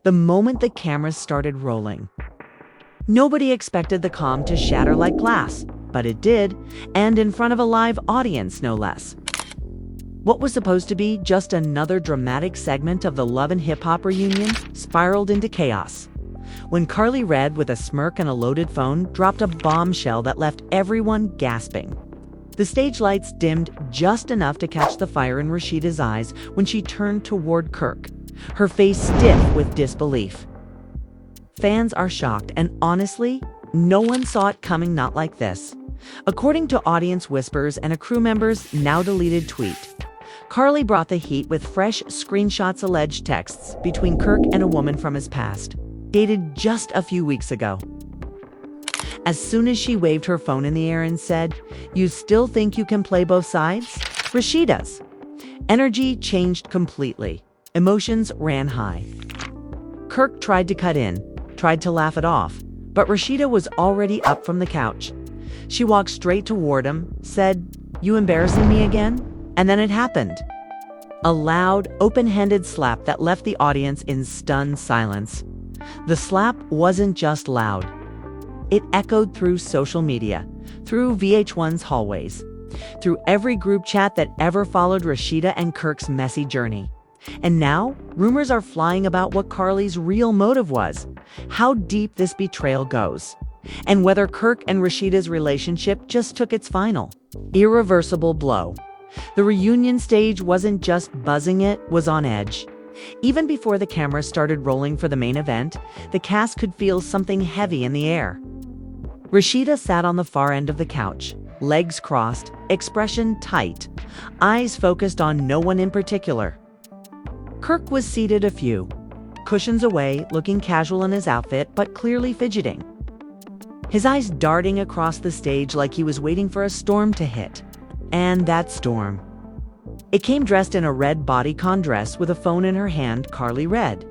the moment the cameras started rolling. Nobody expected the calm to shatter like glass, but it did, and in front of a live audience, no less. What was supposed to be just another dramatic segment of the Love and Hip Hop reunion spiraled into chaos when Karlie Redd, with a smirk and a loaded phone, dropped a bombshell that left everyone gasping. The stage lights dimmed just enough to catch the fire in Rasheeda's eyes when she turned toward Kirk, her face stiff with disbelief. Fans are shocked, and honestly, no one saw it coming, not like this. According to audience whispers and a crew member's now-deleted tweet, Karlie brought the heat with fresh screenshots, alleged texts between Kirk and a woman from his past, dated just a few weeks ago. As soon as she waved her phone in the air and said, "You still think you can play both sides?" Rasheeda's energy changed completely. Emotions ran high. Kirk tried to cut in, tried to laugh it off, but Rasheeda was already up from the couch. She walked straight toward him, said, "You embarrassing me again?" And then it happened. A loud, open-handed slap that left the audience in stunned silence. The slap wasn't just loud. It echoed through social media, through VH1's hallways, through every group chat that ever followed Rasheeda and Kirk's messy journey. And now, rumors are flying about what Karlie's real motive was, how deep this betrayal goes, and whether Kirk and Rasheeda's relationship just took its final, irreversible blow. The reunion stage wasn't just buzzing, it was on edge. Even before the cameras started rolling for the main event, the cast could feel something heavy in the air. Rasheeda sat on the far end of the couch, legs crossed, expression tight, eyes focused on no one in particular. Kirk was seated a few cushions away, looking casual in his outfit, but clearly fidgeting. His eyes darting across the stage like he was waiting for a storm to hit. And that storm. It came dressed in a red bodycon dress with a phone in her hand, Karlie Redd.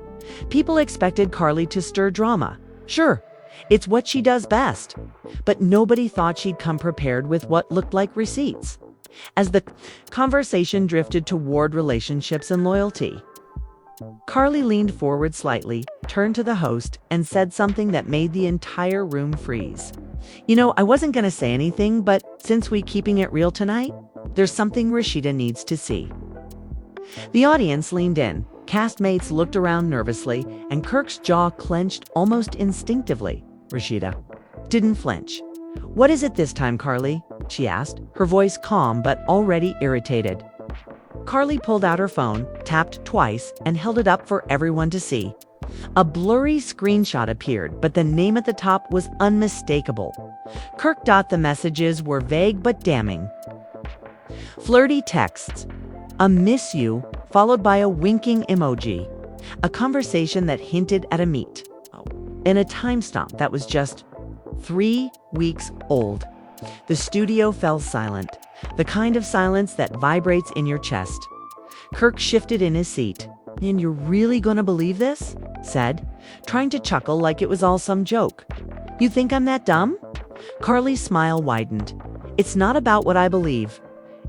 People expected Karlie to stir drama. Sure, it's what she does best. But nobody thought she'd come prepared with what looked like receipts. As the conversation drifted toward relationships and loyalty, Karlie leaned forward slightly, turned to the host, and said something that made the entire room freeze. "You know, I wasn't going to say anything, but since we keeping it real tonight, there's something Rasheeda needs to see." The audience leaned in, castmates looked around nervously, and Kirk's jaw clenched almost instinctively. Rasheeda didn't flinch. "What is it this time, Karlie?" she asked, her voice calm but already irritated. Karlie pulled out her phone, tapped twice, and held it up for everyone to see. A blurry screenshot appeared, but the name at the top was unmistakable. Kirk. The messages were vague but damning. Flirty texts, a "miss you," followed by a winking emoji, a conversation that hinted at a meet, and a timestamp that was just 3 weeks old. The studio fell silent, the kind of silence that vibrates in your chest. Kirk shifted in his seat. "And you're really gonna believe this?" said, trying to chuckle like it was all some joke. "You think I'm that dumb?" Karlie's smile widened. "It's not about what I believe.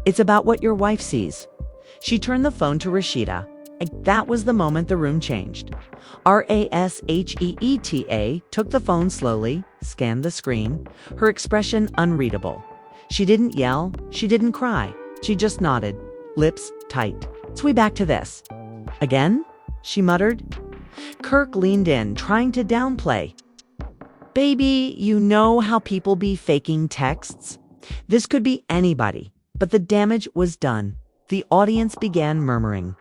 It's about what your wife sees." She turned the phone to Rasheeda. That was the moment the room changed. Rasheeda took the phone slowly, scanned the screen, her expression unreadable. She didn't yell, she didn't cry, she just nodded, lips tight. "So we back to this again?" she muttered. Kirk leaned in, trying to downplay. "Baby, you know how people be faking texts? This could be anybody." But the damage was done. The audience began murmuring.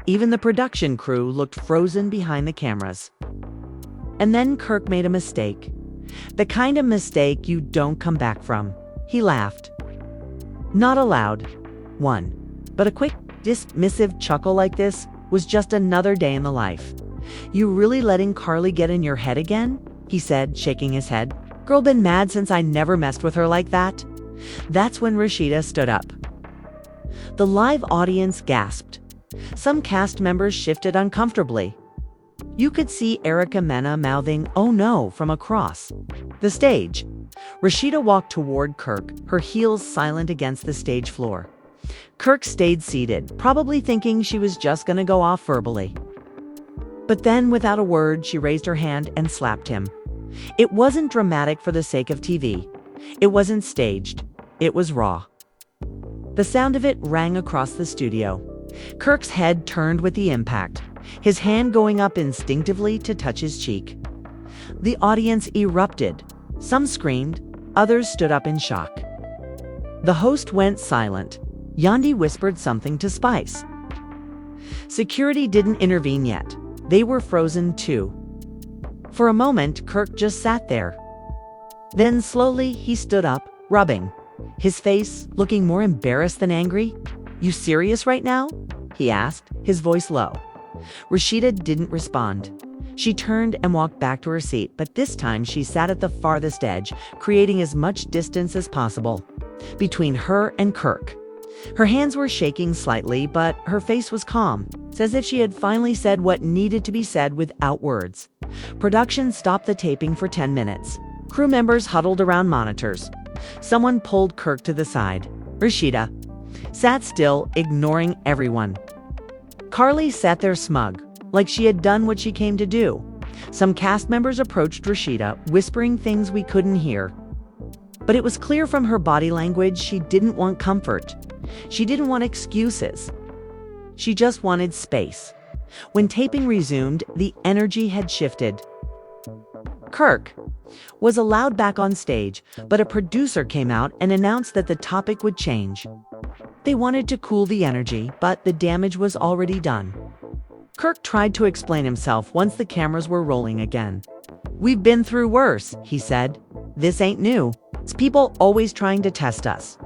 Even the production crew looked frozen behind the cameras. And then Kirk made a mistake. The kind of mistake you don't come back from. He laughed. Not a loud one, but a quick, dismissive chuckle like this was just another day in the life. "You really letting Karlie get in your head again?" he said, shaking his head. "Girl been mad since I never messed with her like that." That's when Rasheeda stood up. The live audience gasped. Some cast members shifted uncomfortably. You could see Erica Mena mouthing, "Oh no," from across the stage. Rasheeda walked toward Kirk, her heels silent against the stage floor. Kirk stayed seated, probably thinking she was just going to go off verbally. But then, without a word, she raised her hand and slapped him. It wasn't dramatic for the sake of TV. It wasn't staged. It was raw. The sound of it rang across the studio. Kirk's head turned with the impact, his hand going up instinctively to touch his cheek. The audience erupted. Some screamed, others stood up in shock. The host went silent. Yandi whispered something to Spice. Security didn't intervene yet. They were frozen too. For a moment, Kirk just sat there. Then slowly he stood up, rubbing his face, looking more embarrassed than angry. "You serious right now?" he asked, his voice low. Rasheeda didn't respond. She turned and walked back to her seat, but this time she sat at the farthest edge, creating as much distance as possible between her and Kirk. Her hands were shaking slightly, but her face was calm. It's as if she had finally said what needed to be said without words. Production stopped the taping for 10 minutes. Crew members huddled around monitors. Someone pulled Kirk to the side. Rasheeda sat still, ignoring everyone. Karlie sat there smug, like she had done what she came to do. Some cast members approached Rasheeda, whispering things we couldn't hear. But it was clear from her body language she didn't want comfort. She didn't want excuses. She just wanted space. When taping resumed, the energy had shifted. Kirk was allowed back on stage, but a producer came out and announced that the topic would change. They wanted to cool the energy, but the damage was already done. Kirk tried to explain himself once the cameras were rolling again. "We've been through worse," he said. "This ain't new. It's people always trying to test us."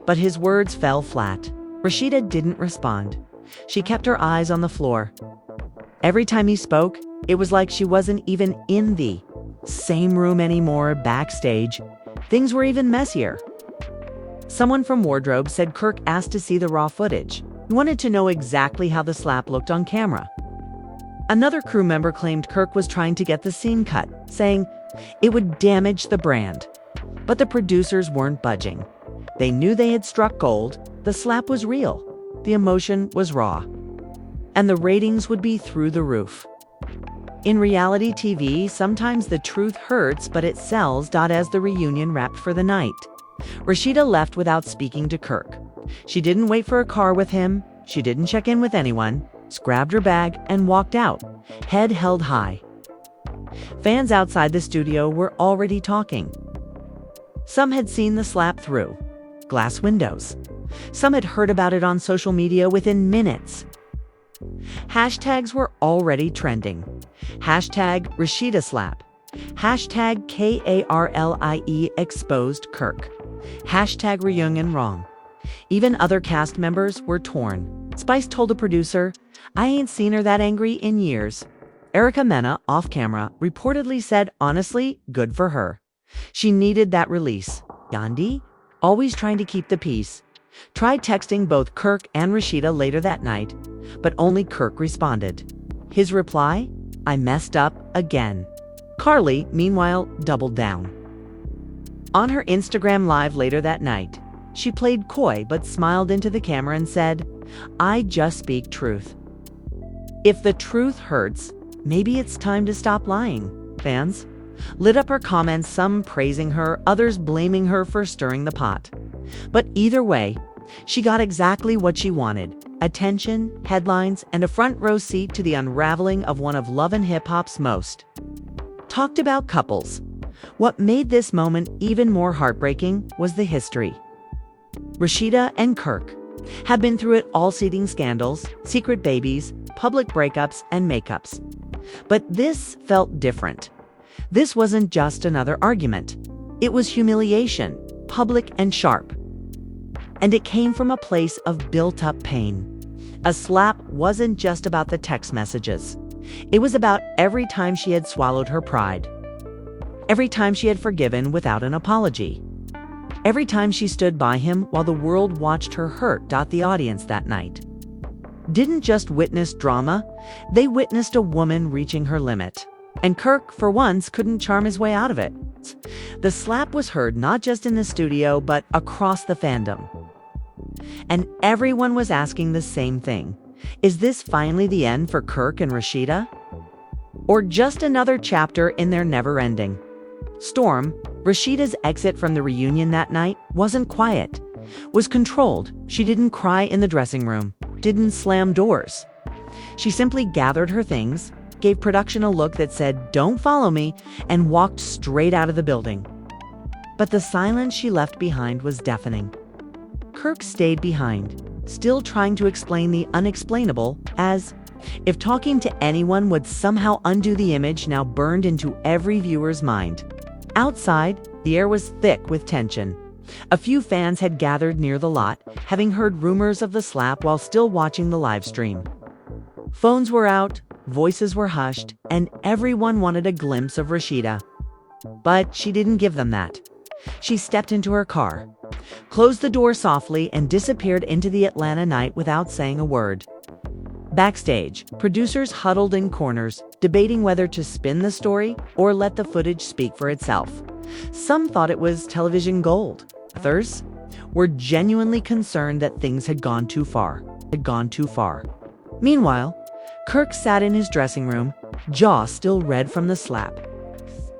But his words fell flat. Rasheeda didn't respond. She kept her eyes on the floor. Every time he spoke, it was like she wasn't even in the same room anymore. Backstage, things were even messier. Someone from wardrobe said Kirk asked to see the raw footage. He wanted to know exactly how the slap looked on camera. Another crew member claimed Kirk was trying to get the scene cut, saying it would damage the brand. But the producers weren't budging. They knew they had struck gold. The slap was real. The emotion was raw. And the ratings would be through the roof. In reality TV, sometimes the truth hurts, but it sells. As the reunion wrapped for the night, Rasheeda left without speaking to Kirk. She didn't wait for a car with him. She didn't check in with anyone. Just grabbed her bag and walked out, head held high. Fans outside the studio were already talking. Some had seen the slap through glass windows. Some had heard about it on social media within minutes. Hashtags were already trending. Hashtag Rasheeda slap. Hashtag KARLIE exposed Kirk. Hashtag reunion wrong. Even other cast members were torn. Spice told a producer, "I ain't seen her that angry in years." Erica Mena, off camera, reportedly said, "Honestly, good for her. She needed that release." Yandi, always trying to keep the peace, tried texting both Kirk and Rasheeda later that night, but only Kirk responded. His reply, "I messed up again." Karlie, meanwhile, doubled down. On her Instagram live later that night, she played coy but smiled into the camera and said, "I just speak truth. If the truth hurts, maybe it's time to stop lying." Fans lit up her comments, some praising her, others blaming her for stirring the pot. But either way, she got exactly what she wanted: attention, headlines, and a front row seat to the unraveling of one of Love and Hip Hop's most talked about couples. What made this moment even more heartbreaking was the history. Rasheeda and Kirk have been through it all: seeding scandals, secret babies, public breakups, and makeups. But this felt different. This wasn't just another argument. It was humiliation, public and sharp. And it came from a place of built-up pain. A slap wasn't just about the text messages. It was about every time she had swallowed her pride. Every time she had forgiven without an apology. Every time she stood by him while the world watched her hurt. The audience that night didn't just witness drama, they witnessed a woman reaching her limit. And Kirk, for once, couldn't charm his way out of it. The slap was heard not just in the studio, but across the fandom. And everyone was asking the same thing. Is this finally the end for Kirk and Rasheeda? or just another chapter in their never-ending. Storm, Rasheeda's exit from the reunion that night, wasn't quiet, was controlled. She didn't cry in the dressing room, didn't slam doors. She simply gathered her things, gave production a look that said, "Don't follow me," and walked straight out of the building. But the silence she left behind was deafening. Kirk stayed behind, still trying to explain the unexplainable, as if talking to anyone would somehow undo the image now burned into every viewer's mind. Outside, the air was thick with tension. A few fans had gathered near the lot, having heard rumors of the slap while still watching the live stream. Phones were out, voices were hushed, and everyone wanted a glimpse of Rasheeda. But she didn't give them that. She stepped into her car, closed the door softly, and disappeared into the Atlanta night without saying a word. Backstage, producers huddled in corners, debating whether to spin the story or let the footage speak for itself. Some thought it was television gold. Others were genuinely concerned that things had gone too far. Meanwhile, Kirk sat in his dressing room, jaw still red from the slap.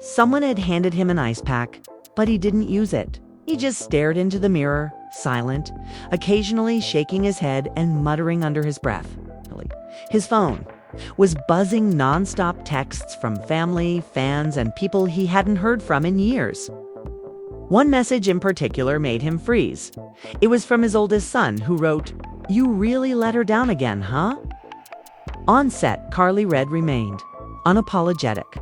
Someone had handed him an ice pack, but he didn't use it. He just stared into the mirror, silent, occasionally shaking his head and muttering under his breath. His phone was buzzing nonstop texts from family, fans, and people he hadn't heard from in years. One message in particular made him freeze. It was from his oldest son, who wrote, "You really let her down again, huh?" On set, Karlie Redd remained unapologetic.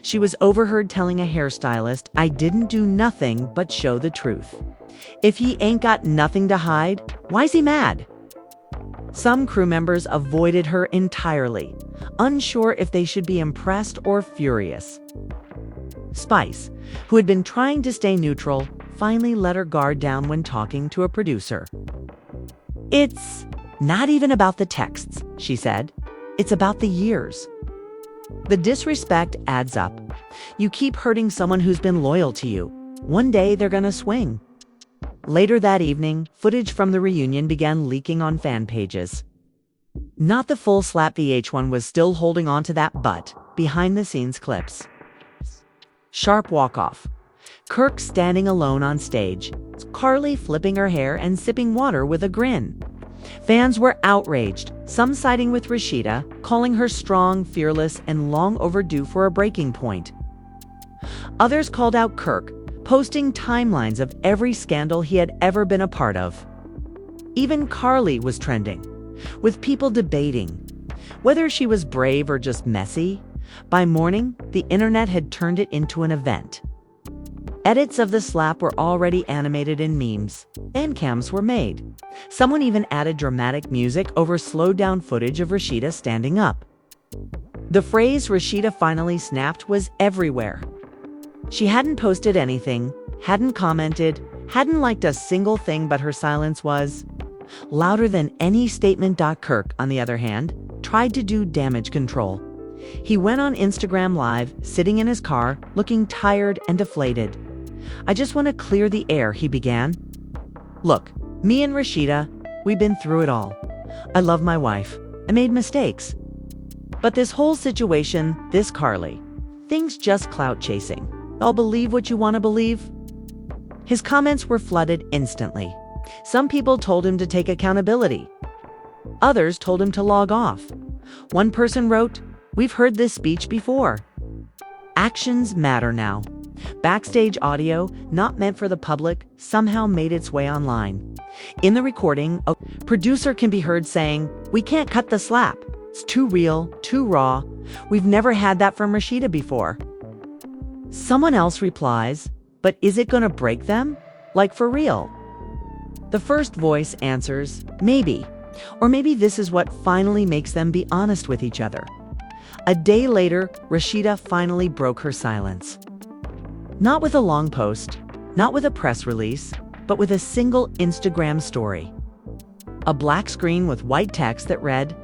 She was overheard telling a hairstylist, "I didn't do nothing but show the truth. If he ain't got nothing to hide, why's he mad?" Some crew members avoided her entirely, unsure if they should be impressed or furious. Spice, who had been trying to stay neutral, finally let her guard down when talking to a producer. "It's not even about the texts," she said. "It's about the years." The disrespect adds up. You keep hurting someone who's been loyal to you. One day they're gonna swing. Later that evening, footage from the reunion began leaking on fan pages. Not the full slap. VH1 was still holding on to that, but behind-the-scenes clips. Sharp walk-off. Kirk standing alone on stage. Karlie flipping her hair and sipping water with a grin. Fans were outraged, some siding with Rasheeda, calling her strong, fearless, and long overdue for a breaking point. Others called out Kirk, posting timelines of every scandal he had ever been a part of. Even Karlie was trending, with people debating whether she was brave or just messy. By morning, the internet had turned it into an event. Edits of the slap were already animated in memes. Fan cams were made. Someone even added dramatic music over slowed-down footage of Rasheeda standing up. The phrase "Rasheeda finally snapped" was everywhere. She hadn't posted anything, hadn't commented, hadn't liked a single thing, but her silence was louder than any statement. Kirk, on the other hand, tried to do damage control. He went on Instagram Live, sitting in his car, looking tired and deflated. "I just want to clear the air," he began. "Look, me and Rasheeda, we've been through it all. I love my wife. I made mistakes. But this whole situation, this Karlie, things just clout chasing. I'll believe what you want to believe." His comments were flooded instantly. Some people told him to take accountability. Others told him to log off. One person wrote, "We've heard this speech before." Actions matter now. Backstage audio, not meant for the public, somehow made its way online. In the recording, a producer can be heard saying, "We can't cut the slap. It's too real, too raw. We've never had that from Rasheeda before." Someone else replies, "But is it going to break them? Like for real?" The first voice answers, "Maybe. Or maybe this is what finally makes them be honest with each other." A day later, Rasheeda finally broke her silence. Not with a long post, not with a press release, but with a single Instagram story. A black screen with white text that read,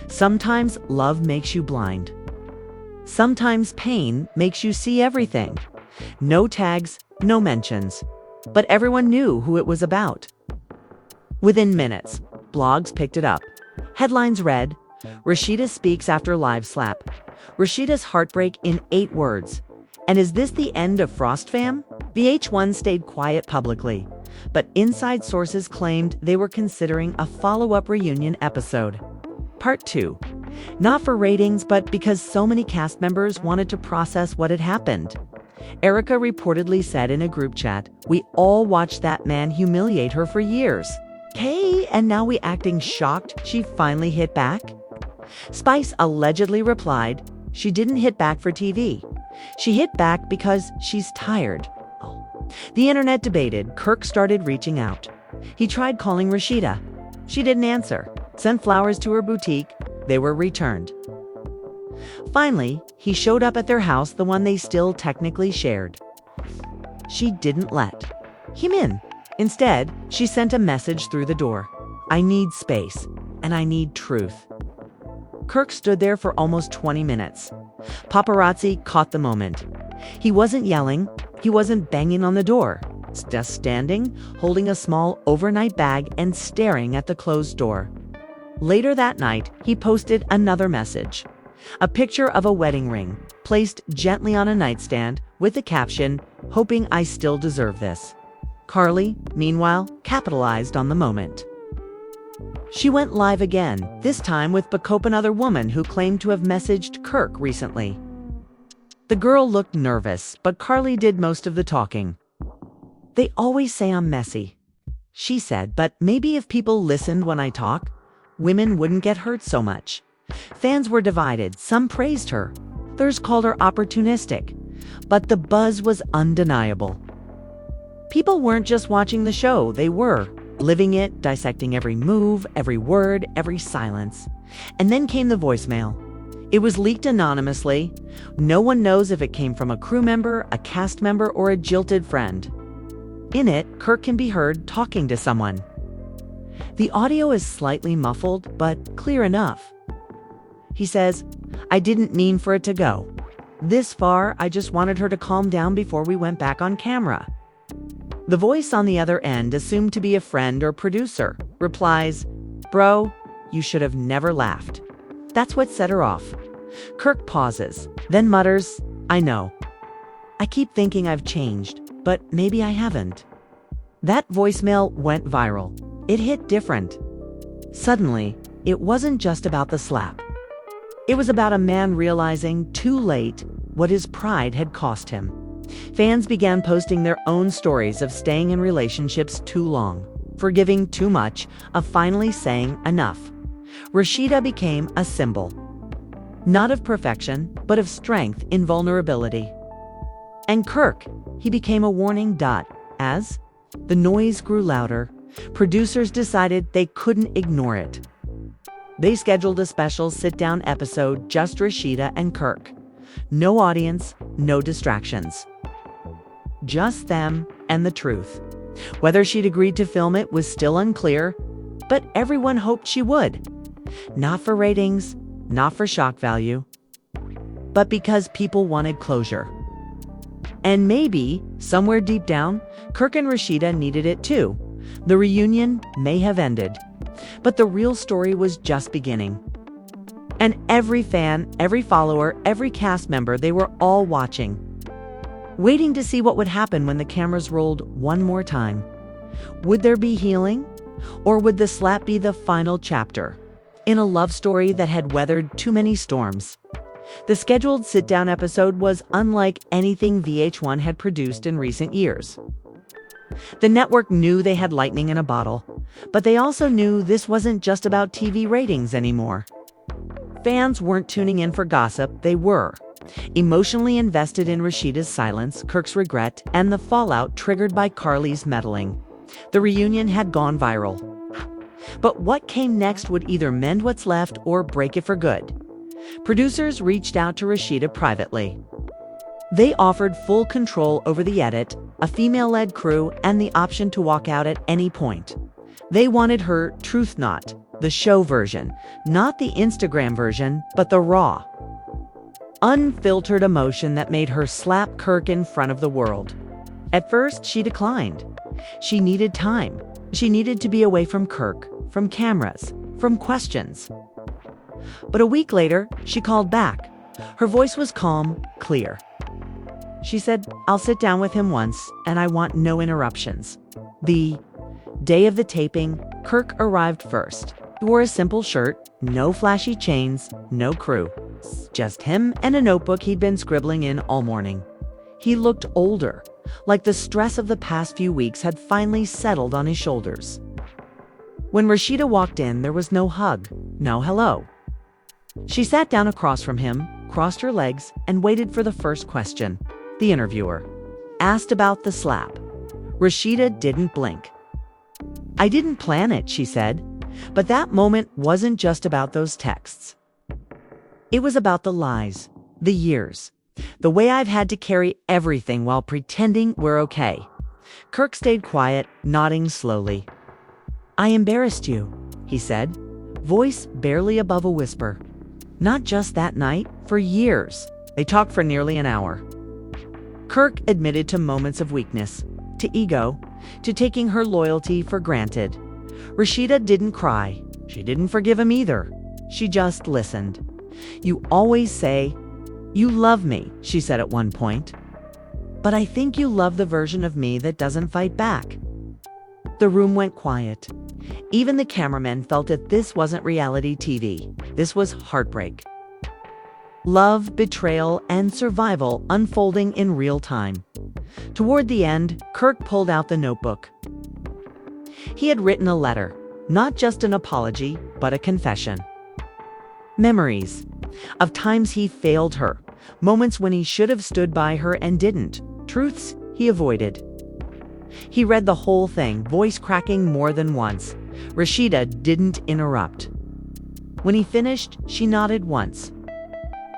"Sometimes love makes you blind. Sometimes pain makes you see everything." No tags, no mentions, but everyone knew who it was about. Within minutes, blogs picked it up. Headlines read, "Rasheeda speaks after live slap. Rasheeda's heartbreak in 8 words. And is this the end of Frost fam? VH1 stayed quiet publicly, but inside sources claimed they were considering a follow-up reunion episode. Part 2. Not for ratings, but because so many cast members wanted to process what had happened. Erica reportedly said in a group chat, "We all watched that man humiliate her for years. Okay, and now we acting shocked she finally hit back?" Spice allegedly replied, "She didn't hit back for TV. She hit back because she's tired." The internet debated. Kirk started reaching out. He tried calling Rasheeda. She didn't answer. Sent flowers to her boutique. They were returned. Finally, he showed up at their house, the one they still technically shared. She didn't let him in. Instead, she sent a message through the door. "I need space, and I need truth." Kirk stood there for almost 20 minutes. Paparazzi caught the moment. He wasn't yelling. He wasn't banging on the door. Just standing, holding a small overnight bag and staring at the closed door. Later that night, he posted another message. A picture of a wedding ring, placed gently on a nightstand, with the caption, "Hoping I still deserve this." Karlie, meanwhile, capitalized on the moment. She went live again, this time with another woman who claimed to have messaged Kirk recently. The girl looked nervous, but Karlie did most of the talking. "They always say I'm messy," she said, "but maybe if people listened when I talk, women wouldn't get hurt so much." Fans were divided. Some praised her. Others called her opportunistic. But the buzz was undeniable. People weren't just watching the show, they were living it, dissecting every move, every word, every silence. And then came the voicemail. It was leaked anonymously. No one knows if it came from a crew member, a cast member, or a jilted friend. In it, Kirk can be heard talking to someone. The audio is slightly muffled, but clear enough. He says, "I didn't mean for it to go this far. I just wanted her to calm down before we went back on camera." The voice on the other end, assumed to be a friend or producer, replies, "Bro, you should have never laughed." That's what set her off. Kirk pauses, then mutters, "I know. I keep thinking I've changed, but maybe I haven't." That voicemail went viral. It hit different. Suddenly, it wasn't just about the slap. It was about a man realizing too late what his pride had cost him. Fans began posting their own stories of staying in relationships too long, forgiving too much, of finally saying enough. Rasheeda became a symbol, not of perfection, but of strength in vulnerability. And Kirk, he became a warning dot. As the noise grew louder, producers decided they couldn't ignore it. They scheduled a special sit-down episode, just Rasheeda and Kirk. No audience, no distractions. Just them and the truth. Whether she'd agreed to film it was still unclear, but everyone hoped she would. Not for ratings, not for shock value, but because people wanted closure. And maybe, somewhere deep down, Kirk and Rasheeda needed it too. The reunion may have ended, but the real story was just beginning. And every fan, every follower, every cast member, they were all watching, waiting to see what would happen when the cameras rolled one more time. Would there be healing? Or would the slap be the final chapter in a love story that had weathered too many storms? The scheduled sit-down episode was unlike anything VH1 had produced in recent years. The network knew they had lightning in a bottle, but they also knew this wasn't just about TV ratings anymore. Fans weren't tuning in for gossip, they were emotionally invested in Rasheeda's silence, Kirk's regret, and the fallout triggered by Karlie's meddling. The reunion had gone viral. But what came next would either mend what's left or break it for good. Producers reached out to Rasheeda privately. They offered full control over the edit, a female-led crew, and the option to walk out at any point. They wanted her truth not, the show version, not the Instagram version, but the raw, unfiltered emotion that made her slap Kirk in front of the world. At first, she declined. She needed time. She needed to be away from Kirk, from cameras, from questions. But a week later, she called back. Her voice was calm, clear. She said, "I'll sit down with him once, and I want no interruptions." The day of the taping, Kirk arrived first. He wore a simple shirt, no flashy chains, no crew. Just him and a notebook he'd been scribbling in all morning. He looked older, like the stress of the past few weeks had finally settled on his shoulders. When Rasheeda walked in, there was no hug, no hello. She sat down across from him, crossed her legs, and waited for the first question. The interviewer asked about the slap. Rasheeda didn't blink. "I didn't plan it," she said, but that moment wasn't just about those texts. It was about the lies, the years, the way I've had to carry everything while pretending we're okay. Kirk stayed quiet, nodding slowly. "I embarrassed you," he said, voice barely above a whisper. Not just that night, for years. They talked for nearly an hour. Kirk admitted to moments of weakness, to ego, to taking her loyalty for granted. Rasheeda didn't cry. She didn't forgive him either. She just listened. "You always say, 'You love me,'" she said at one point. "But I think you love the version of me that doesn't fight back." The room went quiet. Even the cameramen felt that this wasn't reality TV. This was heartbreak. Love, betrayal, and survival unfolding in real time. Toward the end, Kirk pulled out the notebook. He had written a letter, not just an apology, but a confession. Memories of times he failed her, moments when he should have stood by her and didn't, truths he avoided. He read the whole thing, voice cracking more than once. Rasheeda didn't interrupt. When he finished, she nodded once.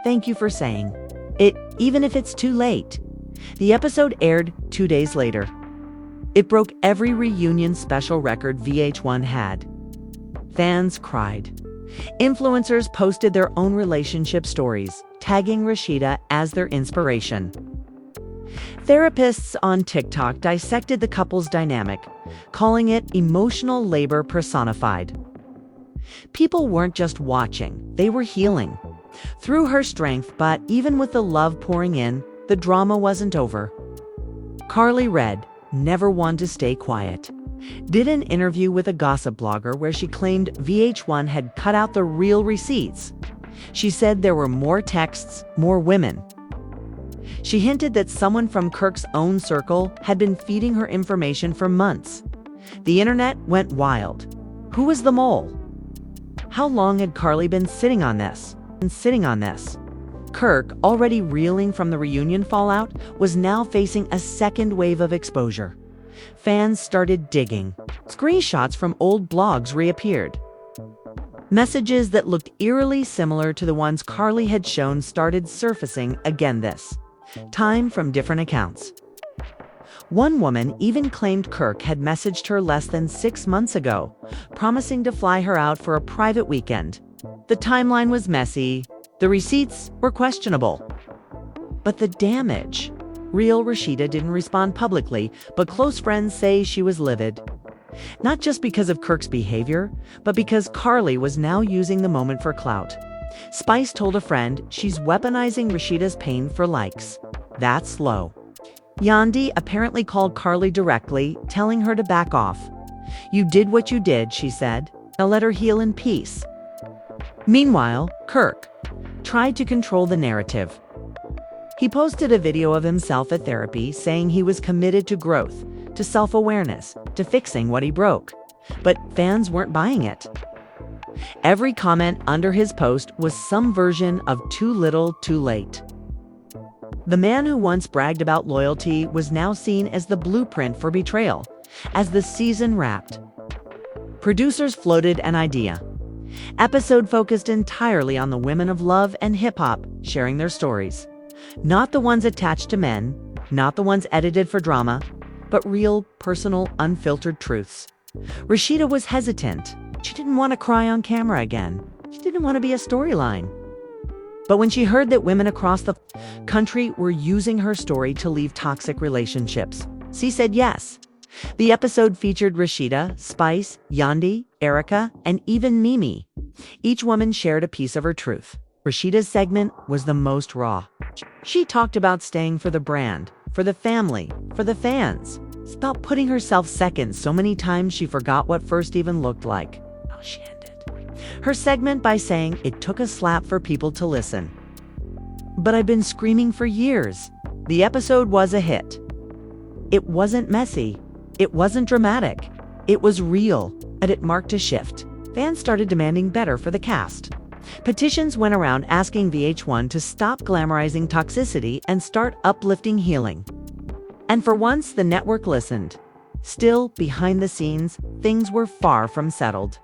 "Thank you for saying it, even if it's too late." The episode aired 2 days later. It broke every reunion special record VH1 had. Fans cried. Influencers posted their own relationship stories, tagging Rasheeda as their inspiration. Therapists on TikTok dissected the couple's dynamic, calling it emotional labor personified. People weren't just watching, they were healing. Through her strength, but even with the love pouring in, the drama wasn't over. Karlie Redd, never one to stay quiet, did an interview with a gossip blogger where she claimed VH1 had cut out the real receipts. She said there were more texts, more women. She hinted that someone from Kirk's own circle had been feeding her information for months. The internet went wild. Who was the mole? How long had Karlie been sitting on this? Kirk, already reeling from the reunion fallout, was now facing a second wave of exposure. Fans started digging. Screenshots from old blogs reappeared. Messages that looked eerily similar to the ones Karlie had shown started surfacing again this time from different accounts. One woman even claimed Kirk had messaged her less than 6 months ago, promising to fly her out for a private weekend. The timeline was messy. The receipts were questionable. But the damage. Real Rasheeda didn't respond publicly, but close friends say she was livid. Not just because of Kirk's behavior, but because Karlie was now using the moment for clout. Spice told a friend she's weaponizing Rasheeda's pain for likes. That's low. Yandi apparently called Karlie directly, telling her to back off. "You did what you did," she said. "Now let her heal in peace." Meanwhile, Kirk tried to control the narrative. He posted a video of himself at therapy saying he was committed to growth, to self-awareness, to fixing what he broke. But fans weren't buying it. Every comment under his post was some version of too little, too late. The man who once bragged about loyalty was now seen as the blueprint for betrayal. As the season wrapped, producers floated an idea. Episode focused entirely on the women of love and hip-hop sharing their stories. Not the ones attached to men, not the ones edited for drama, but real, personal, unfiltered truths. Rasheeda was hesitant. She didn't want to cry on camera again. She didn't want to be a storyline. But when she heard that women across the country were using her story to leave toxic relationships, she said yes. The episode featured Rasheeda, Spice, Yandi, Erica, and even Mimi. Each woman shared a piece of her truth. Rasheeda's segment was the most raw. She talked about staying for the brand, for the family, for the fans. It's about putting herself second so many times she forgot what first even looked like. Oh, she ended her segment by saying it took a slap for people to listen. But I've been screaming for years. The episode was a hit. It wasn't messy. It wasn't dramatic. It was real, and it marked a shift. Fans started demanding better for the cast. Petitions went around asking VH1 to stop glamorizing toxicity and start uplifting healing. And for once, the network listened. Still, behind the scenes, things were far from settled.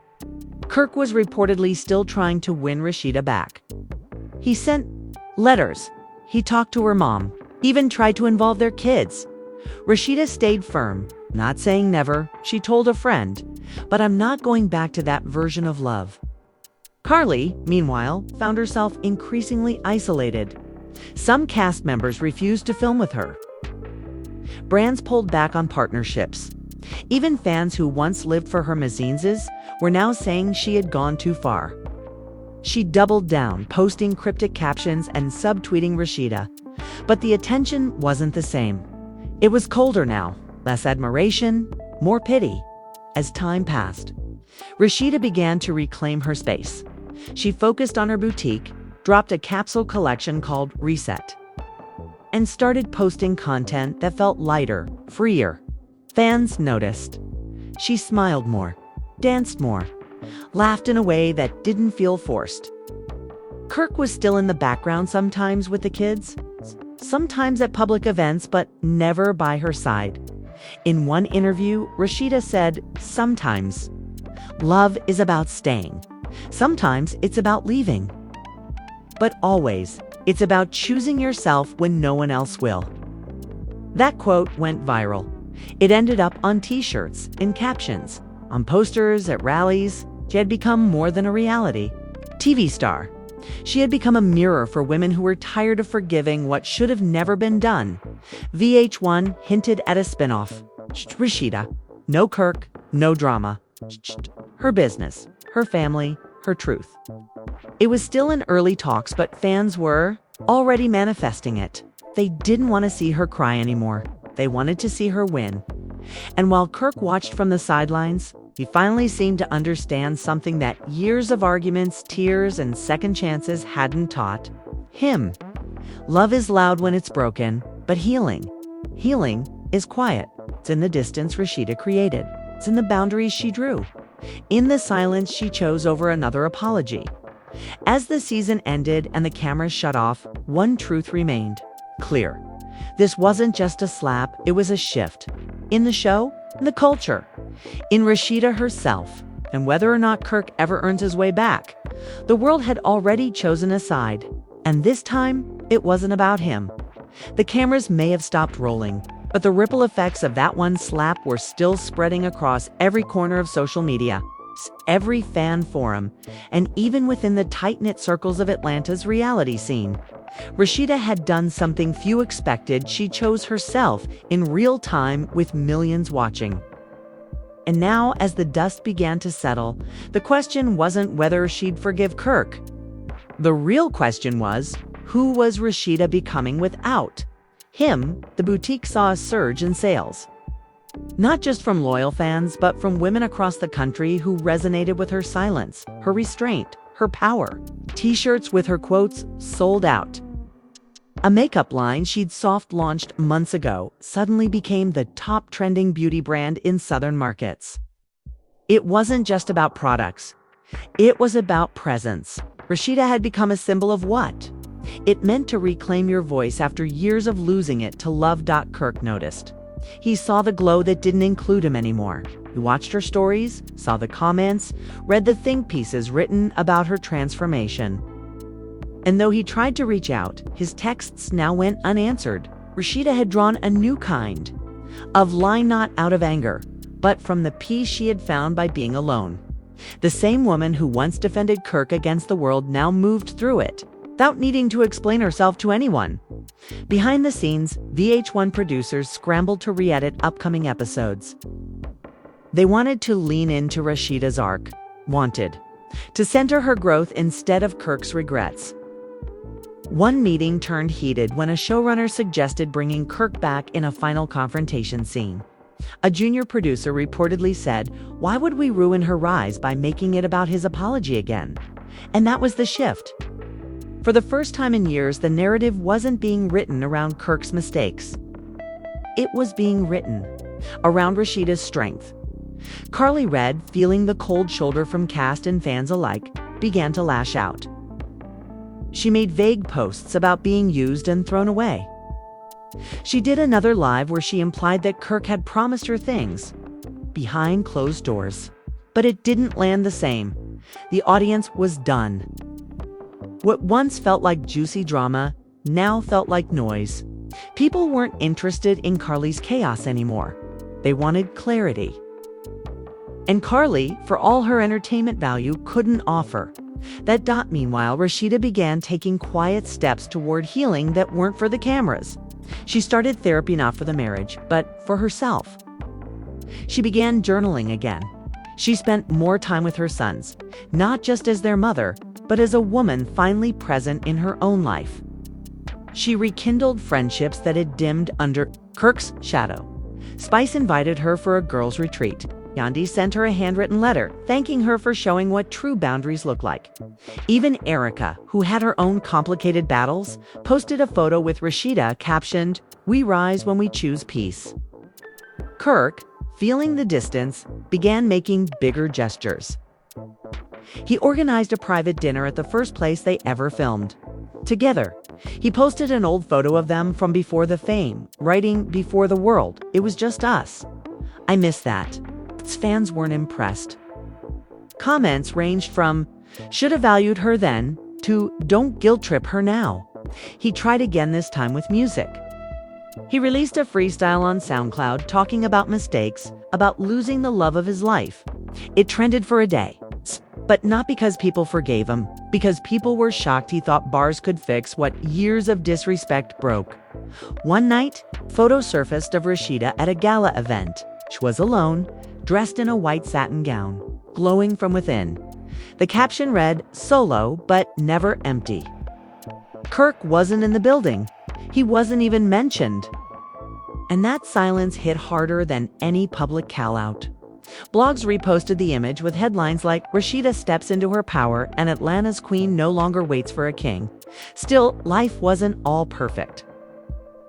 Kirk was reportedly still trying to win Rasheeda back. He sent letters. He talked to her mom, even tried to involve their kids. Rasheeda stayed firm, not saying never. She told a friend, "But I'm not going back to that version of love." Karlie, meanwhile, found herself increasingly isolated. Some cast members refused to film with her. Brands pulled back on partnerships. Even fans who once lived for her mazines were now saying she had gone too far. She doubled down, posting cryptic captions and subtweeting Rasheeda. But the attention wasn't the same. It was colder now, less admiration, more pity. As time passed, Rasheeda began to reclaim her space. She focused on her boutique, dropped a capsule collection called Reset, and started posting content that felt lighter, freer. Fans noticed. She smiled more, danced more, laughed in a way that didn't feel forced. Kirk was still in the background sometimes with the kids, sometimes at public events, but never by her side. In one interview, Rasheeda said, "Sometimes love is about staying. Sometimes it's about leaving. But always, it's about choosing yourself when no one else will." That quote went viral. It ended up on t-shirts, in captions, on posters, at rallies. She had become more than a reality TV star. She had become a mirror for women who were tired of forgiving what should have never been done. VH1 hinted at a spinoff. Rasheeda. No Kirk, no drama. Her business, her family, her truth. It was still in early talks, but fans were already manifesting it. They didn't want to see her cry anymore. They wanted to see her win. And while Kirk watched from the sidelines, he finally seemed to understand something that years of arguments, tears, and second chances hadn't taught him. Love is loud when it's broken, but healing is quiet. It's in the distance Rasheeda created. It's in the boundaries she drew. In the silence she chose over another apology. As the season ended and the cameras shut off, one truth remained clear. This wasn't just a slap, it was a shift. In the show, in the culture, in Rasheeda herself, and whether or not Kirk ever earns his way back. The world had already chosen a side, and this time, it wasn't about him. The cameras may have stopped rolling, but the ripple effects of that one slap were still spreading across every corner of social media, every fan forum, and even within the tight-knit circles of Atlanta's reality scene. Rasheeda had done something few expected. She chose herself in real time with millions watching. And now, as the dust began to settle, the question wasn't whether she'd forgive Kirk. The real question was, who was Rasheeda becoming without him? The boutique saw a surge in sales. Not just from loyal fans, but from women across the country who resonated with her silence, her restraint, her power. T-shirts with her quotes sold out. A makeup line she'd soft-launched months ago suddenly became the top trending beauty brand in Southern markets. It wasn't just about products. It was about presence. Rasheeda had become a symbol of what? It meant to reclaim your voice after years of losing it to love. Kirk noticed. He saw the glow that didn't include him anymore. He watched her stories, saw the comments, read the think pieces written about her transformation. And though he tried to reach out, his texts now went unanswered. Rasheeda had drawn a new kind of line, not out of anger, but from the peace she had found by being alone. The same woman who once defended Kirk against the world now moved through it, without needing to explain herself to anyone. Behind the scenes, VH1 producers scrambled to re-edit upcoming episodes. They wanted to lean into Rasheeda's arc, wanted to center her growth instead of Kirk's regrets. One meeting turned heated when a showrunner suggested bringing Kirk back in a final confrontation scene. A junior producer reportedly said, "Why would we ruin her rise by making it about his apology again?" And that was the shift. For the first time in years, the narrative wasn't being written around Kirk's mistakes. It was being written around Rasheeda's strength. Karlie Redd, feeling the cold shoulder from cast and fans alike, began to lash out. She made vague posts about being used and thrown away. She did another live where she implied that Kirk had promised her things behind closed doors. But it didn't land the same. The audience was done. What once felt like juicy drama now felt like noise. People weren't interested in Karlie's chaos anymore. They wanted clarity. And Karlie, for all her entertainment value, couldn't offer that. Meanwhile, Rasheeda began taking quiet steps toward healing that weren't for the cameras. She started therapy not for the marriage, but for herself. She began journaling again. She spent more time with her sons, not just as their mother, but as a woman finally present in her own life. She rekindled friendships that had dimmed under Kirk's shadow. Spice invited her for a girls' retreat. Yandi sent her a handwritten letter, thanking her for showing what true boundaries look like. Even Erica, who had her own complicated battles, posted a photo with Rasheeda captioned, "We rise when we choose peace." Kirk, feeling the distance, began making bigger gestures. He organized a private dinner at the first place they ever filmed. Together, he posted an old photo of them from before the fame, writing, "Before the world, it was just us. I miss that." Fans weren't impressed. Comments ranged from, "Should have valued her then," to "Don't guilt trip her now." He tried again, this time with music. He released a freestyle on SoundCloud talking about mistakes, about losing the love of his life. It trended for a day. But not because people forgave him, because people were shocked he thought bars could fix what years of disrespect broke. One night, photos surfaced of Rasheeda at a gala event. She was alone, dressed in a white satin gown, glowing from within. The caption read, "Solo, but never empty." Kirk wasn't in the building. He wasn't even mentioned. And that silence hit harder than any public call-out. Blogs reposted the image with headlines like, "Rasheeda steps into her power and Atlanta's queen no longer waits for a king." Still, life wasn't all perfect.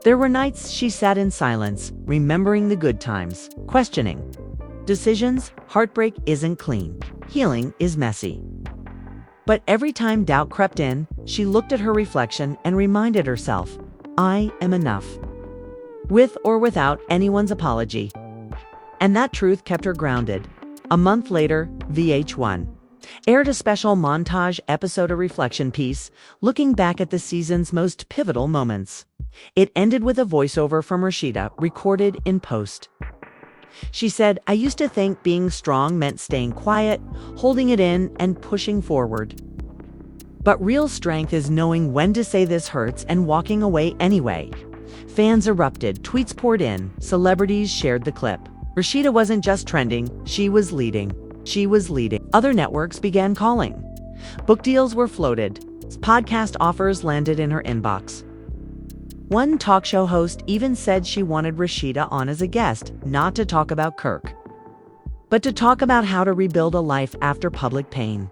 There were nights she sat in silence, remembering the good times, questioning decisions. Heartbreak isn't clean. Healing is messy. But every time doubt crept in, she looked at her reflection and reminded herself, "I am enough." With or without anyone's apology. And that truth kept her grounded. A month later, VH1 aired a special montage episode, a reflection piece, looking back at the season's most pivotal moments. It ended with a voiceover from Rasheeda, recorded in post. She said, "I used to think being strong meant staying quiet, holding it in, and pushing forward. But real strength is knowing when to say this hurts and walking away anyway." Fans erupted, tweets poured in, celebrities shared the clip. Rasheeda wasn't just trending, she was leading. She was leading. Other networks began calling. Book deals were floated. Podcast offers landed in her inbox. One talk show host even said she wanted Rasheeda on as a guest, not to talk about Kirk, but to talk about how to rebuild a life after public pain.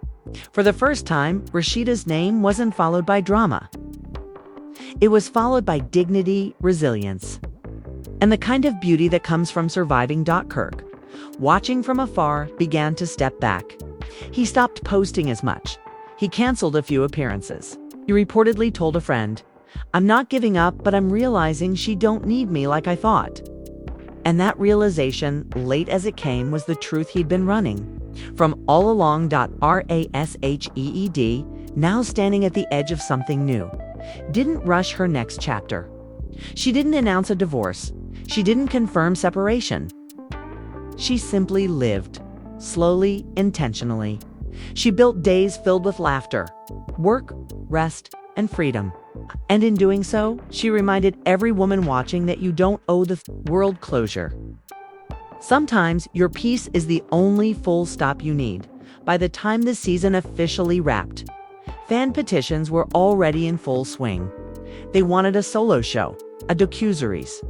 For the first time, Rasheeda's name wasn't followed by drama. It was followed by dignity, resilience, and the kind of beauty that comes from surviving. Kirk, watching from afar, began to step back. He stopped posting as much. He canceled a few appearances. He reportedly told a friend, "I'm not giving up, but I'm realizing she don't need me like I thought." And that realization, late as it came, was the truth he'd been running from all along. Rasheed, now standing at the edge of something new, didn't rush her next chapter. She didn't announce a divorce. She didn't confirm separation. She simply lived, slowly, intentionally. She built days filled with laughter, work, rest, and freedom. And in doing so, she reminded every woman watching that you don't owe the world closure. Sometimes your peace is the only full stop you need. By the time the season officially wrapped, Fan petitions were already in full swing. They wanted a solo show, a docuseries,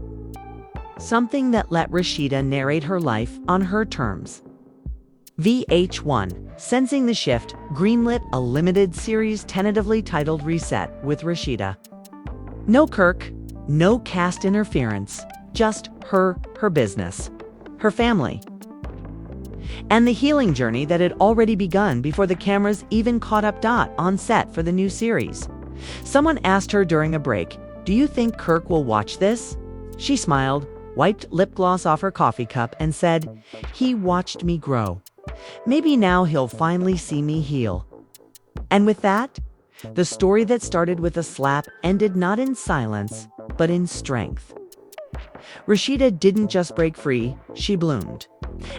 something that let Rasheeda narrate her life on her terms. VH1, sensing the shift, greenlit a limited series tentatively titled Reset with Rasheeda. No Kirk, no cast interference, just her business, her family, and the healing journey that had already begun before the cameras even caught up on set for the new series. Someone asked her during a break, "Do you think Kirk will watch this?" She smiled, wiped lip gloss off her coffee cup, and said, "He watched me grow. Maybe now he'll finally see me heal." And with that, the story that started with a slap ended not in silence, but in strength. Rasheeda didn't just break free, she bloomed.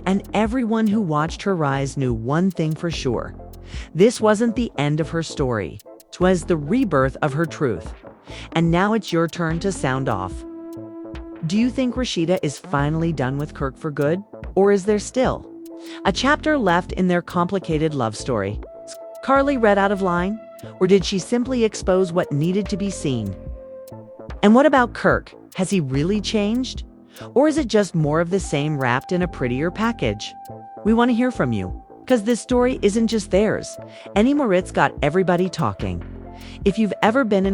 And everyone who watched her rise knew one thing for sure. This wasn't the end of her story. 'Twas the rebirth of her truth. And now it's your turn to sound off. Do you think Rasheeda is finally done with Kirk for good? Or is there still a chapter left in their complicated love story? Is Karlie Redd out of line? Or did she simply expose what needed to be seen? And what about Kirk? Has he really changed? Or is it just more of the same wrapped in a prettier package? We want to hear from you, because this story isn't just theirs. Annie Moritz got everybody talking. If you've ever been in